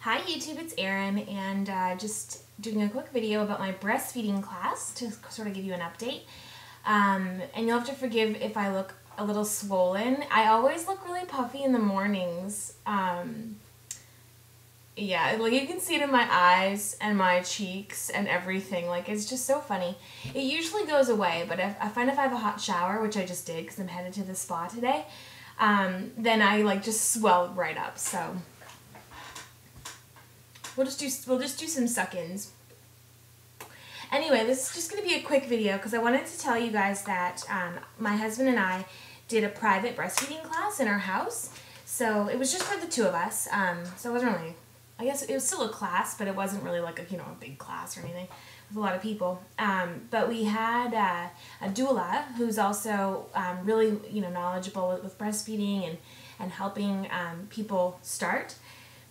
Hi YouTube, it's Erin, and just doing a quick video about my breastfeeding class to sort of give you an update. And you'll have to forgive if I look a little swollen. I always look really puffy in the mornings. Yeah, like you can see it in my eyes and my cheeks and everything. Like, it's just so funny. It usually goes away, but I find if I have a hot shower, which I just did because I'm headed to the spa today, then I like just swell right up. So we'll just do some suck-ins. Anyway, this is just going to be a quick video because I wanted to tell you guys that my husband and I did a private breastfeeding class in our house. So it was just for the two of us. So it wasn't really, I guess it was still a class, but it wasn't really like a, a big class or anything with a lot of people. But we had a doula who's also really, knowledgeable with breastfeeding and helping people start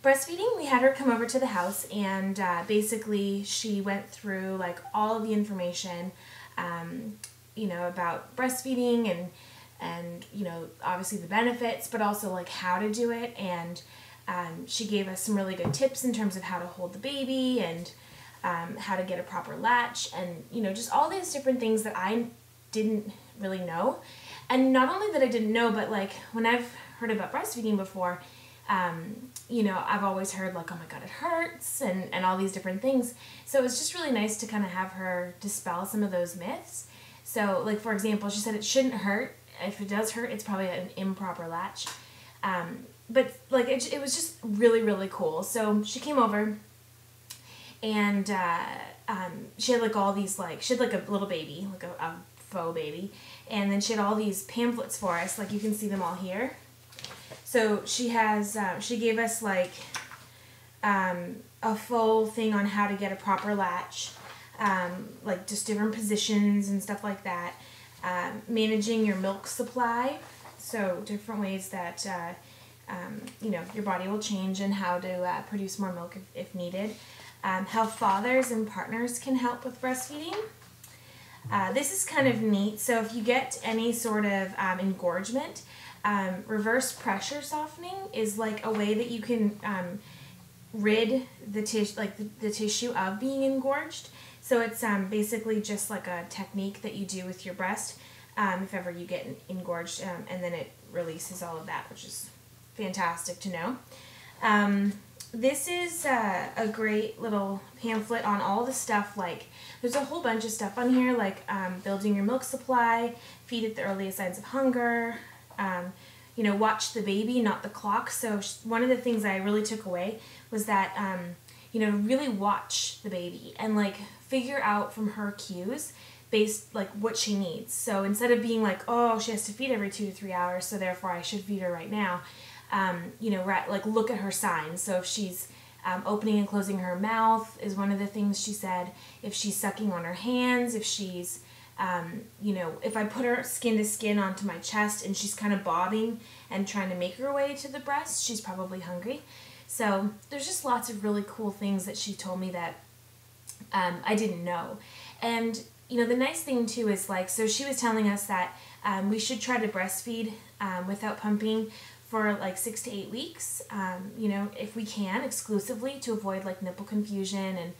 breastfeeding. We had her come over to the house, and basically she went through like all of the information, about breastfeeding and obviously the benefits, but also like how to do it. And she gave us some really good tips in terms of how to hold the baby and how to get a proper latch, and just all these different things that I didn't really know. And not only that I didn't know, but like when I've heard about breastfeeding before, I've always heard like, oh my God, it hurts and all these different things. So it was just really nice to kind of have her dispel some of those myths. So like, for example, she said it shouldn't hurt. If it does hurt, it's probably an improper latch. But like, it was just really, really cool. So she came over and she had like all these, like, she had like a little baby, like a faux baby. And then she had all these pamphlets for us. Like, you can see them all here. So she has, she gave us like a full thing on how to get a proper latch, like just different positions and stuff like that. Managing your milk supply, so different ways that, your body will change and how to produce more milk if needed. How fathers and partners can help with breastfeeding. This is kind of neat. So if you get any sort of engorgement, reverse pressure softening is like a way that you can rid the tissue of being engorged. So it's basically just like a technique that you do with your breast if ever you get engorged, and then it releases all of that, which is fantastic to know. This is a great little pamphlet on all the stuff. Like, there's a whole bunch of stuff on here, like building your milk supply, feed at the earliest signs of hunger, watch the baby, not the clock. So one of the things I really took away was that, really watch the baby and like figure out from her cues based like what she needs. So instead of being like, oh, she has to feed every 2 to 3 hours, so therefore I should feed her right now, like look at her signs. So if she's opening and closing her mouth is one of the things she said. If she's sucking on her hands, if she's if I put her skin to skin onto my chest and she's kind of bobbing and trying to make her way to the breast, she's probably hungry. So there's just lots of really cool things that she told me that I didn't know. And, the nice thing too is like, so she was telling us that we should try to breastfeed without pumping for like 6 to 8 weeks, if we can, exclusively, to avoid like nipple confusion and,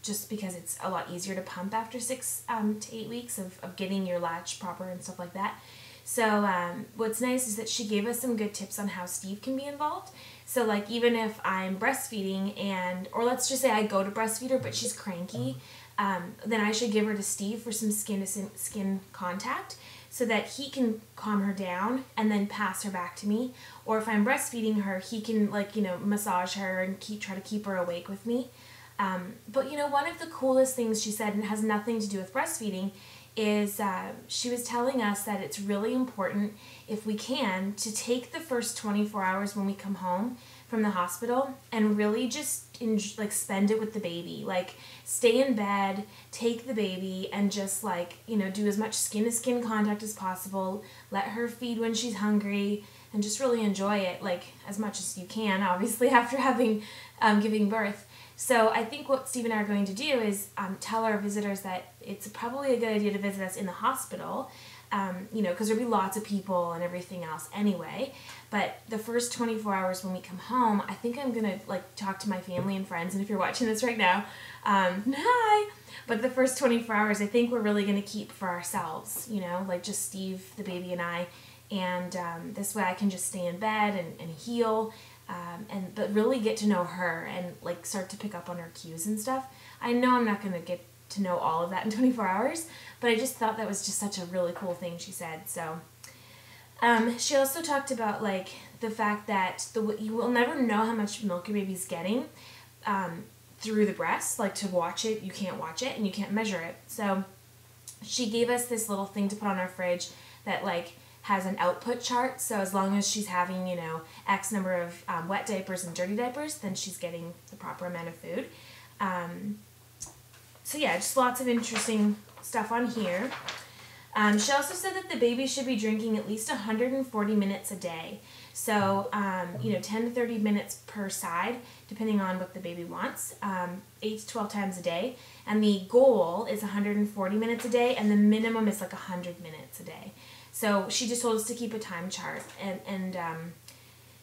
just because it's a lot easier to pump after 6 to 8 weeks of getting your latch proper and stuff like that. So what's nice is that she gave us some good tips on how Steve can be involved. So like, even if I'm breastfeeding or let's just say I go to breastfeed her but she's cranky, then I should give her to Steve for some skin to skin contact so that he can calm her down and then pass her back to me. Or if I'm breastfeeding her, he can like, massage her and try to keep her awake with me. But one of the coolest things she said, and it has nothing to do with breastfeeding, is she was telling us that it's really important, if we can, to take the first 24 hours when we come home from the hospital and really just spend it with the baby. Like, stay in bed, take the baby, and just like, do as much skin to skin contact as possible. Let her feed when she's hungry and just really enjoy it, like, as much as you can, obviously, after having giving birth. So I think what Steve and I are going to do is tell our visitors that it's probably a good idea to visit us in the hospital you know, because there'll be lots of people and everything else anyway. But the first 24 hours when we come home, I think I'm going to, like, talk to my family and friends. And if you're watching this right now, hi! But the first 24 hours, I think we're really going to keep for ourselves, you know, like just Steve, the baby, and I. And this way I can just stay in bed and heal, but really get to know her and, like, start to pick up on her cues and stuff. I know I'm not going to get to know all of that in 24 hours, but I just thought that was just such a really cool thing she said. So she also talked about, like, the fact that you will never know how much milk your baby's getting through the breast. Like, to watch it, you can't watch it and you can't measure it. So she gave us this little thing to put on our fridge that, like, has an output chart. So as long as she's having, you know, X number of wet diapers and dirty diapers, then she's getting the proper amount of food. So yeah, just lots of interesting stuff on here. She also said that the baby should be drinking at least 140 minutes a day. So, you know, 10 to 30 minutes per side, depending on what the baby wants, 8 to 12 times a day. And the goal is 140 minutes a day, and the minimum is like 100 minutes a day. So she just told us to keep a time chart and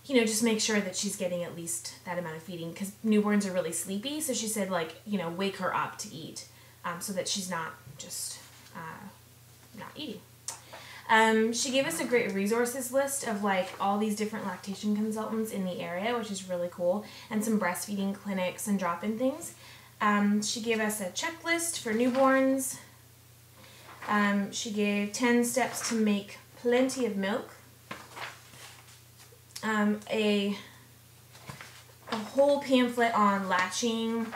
you know, just make sure that she's getting at least that amount of feeding, because newborns are really sleepy. So she said, like, you know, wake her up to eat, so that she's not just not eating. She gave us a great resources list of, like, all these different lactation consultants in the area, which is really cool, and some breastfeeding clinics and drop-in things. She gave us a checklist for newborns. She gave 10 steps to make plenty of milk. A whole pamphlet on latching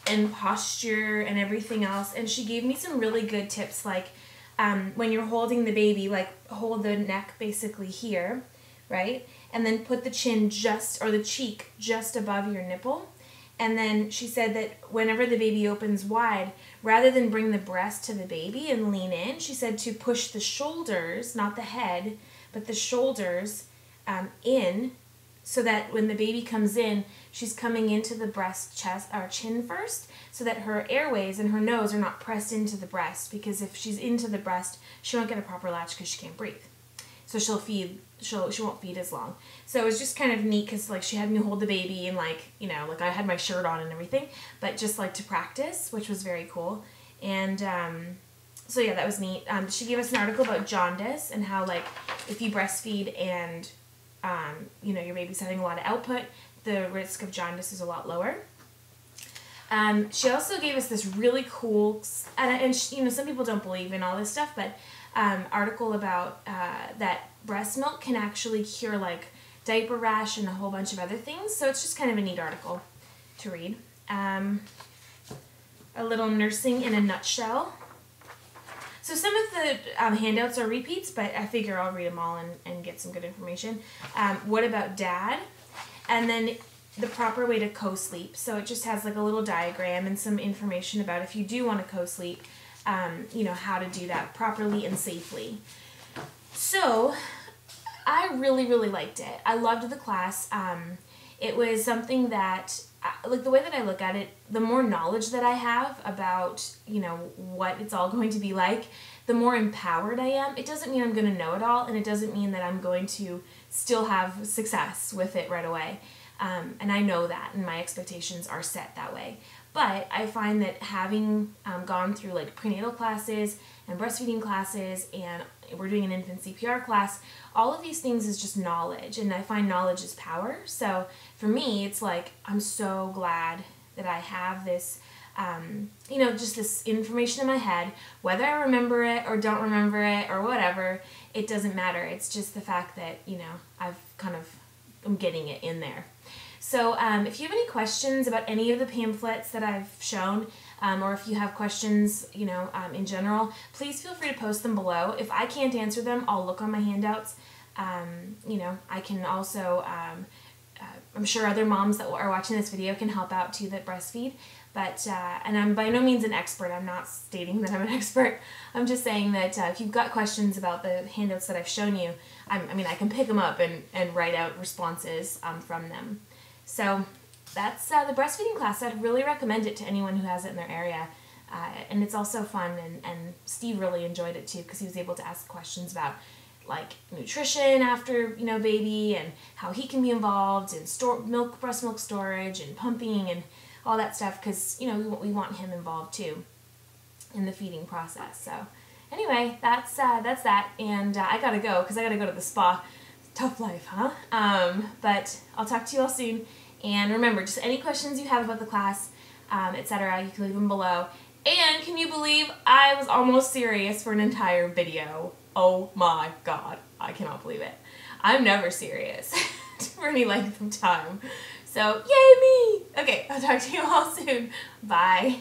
and posture and everything else. And she gave me some really good tips, like when you're holding the baby, like, hold the neck basically here, right? And then put the chin or the cheek just above your nipple. And then she said that whenever the baby opens wide, rather than bring the breast to the baby and lean in, she said to push the shoulders, not the head, but the shoulders in, so that when the baby comes in, she's coming into the breast, chest, or chin first, so that her airways and her nose are not pressed into the breast, because if she's into the breast, she won't get a proper latch because she can't breathe. So she won't feed as long. So it was just kind of neat, because, like, she had me hold the baby and, like, you know, like, I had my shirt on and everything, but just, like, to practice, which was very cool. And so yeah, that was neat. She gave us an article about jaundice and how, like, if you breastfeed and you know, your baby's having a lot of output, the risk of jaundice is a lot lower. She also gave us this really cool, and she, you know, some people don't believe in all this stuff, but article about that breast milk can actually cure, like, diaper rash and a whole bunch of other things. So it's just kind of a neat article to read. A little nursing in a nutshell. So some of the handouts are repeats, but I figure I'll read them all and get some good information. What about dad? And then the proper way to co-sleep. So it just has, like, a little diagram and some information about if you do want to co-sleep, you know, how to do that properly and safely. So I really, really liked it. I loved the class. It was something that, like, the way that I look at it, the more knowledge that I have about, you know, what it's all going to be like, the more empowered I am. It doesn't mean I'm going to know it all, and it doesn't mean that I'm going to still have success with it right away. And I know that, and my expectations are set that way. But I find that having gone through, like, prenatal classes and breastfeeding classes, and we're doing an infant CPR class, all of these things is just knowledge, and I find knowledge is power. So for me, it's like, I'm so glad that I have this, you know, just this information in my head. Whether I remember it or don't remember it or whatever, it doesn't matter. It's just the fact that, you know, I'm getting it in there. So if you have any questions about any of the pamphlets that I've shown, or if you have questions, you know, in general, please feel free to post them below. If I can't answer them, I'll look on my handouts. You know, I can also, I'm sure other moms that are watching this video can help out too that breastfeed. But, and I'm by no means an expert. I'm not stating that I'm an expert. I'm just saying that if you've got questions about the handouts that I've shown you, I mean, I can pick them up and write out responses from them. So that's the breastfeeding class. I'd really recommend it to anyone who has it in their area. And it's also fun, and Steve really enjoyed it too, because he was able to ask questions about like nutrition after, baby, and how he can be involved in breast milk storage and pumping and all that stuff, because we want him involved too in the feeding process. So anyway, that's that, and I gotta go because I gotta go to the spa. Tough life, huh? But I'll talk to you all soon, and remember, just any questions you have about the class, etc., you can leave them below. And can you believe I was almost serious for an entire video? Oh my god, I cannot believe it. I'm never serious for any length of time. So, yay me! Okay, I'll talk to you all soon. Bye.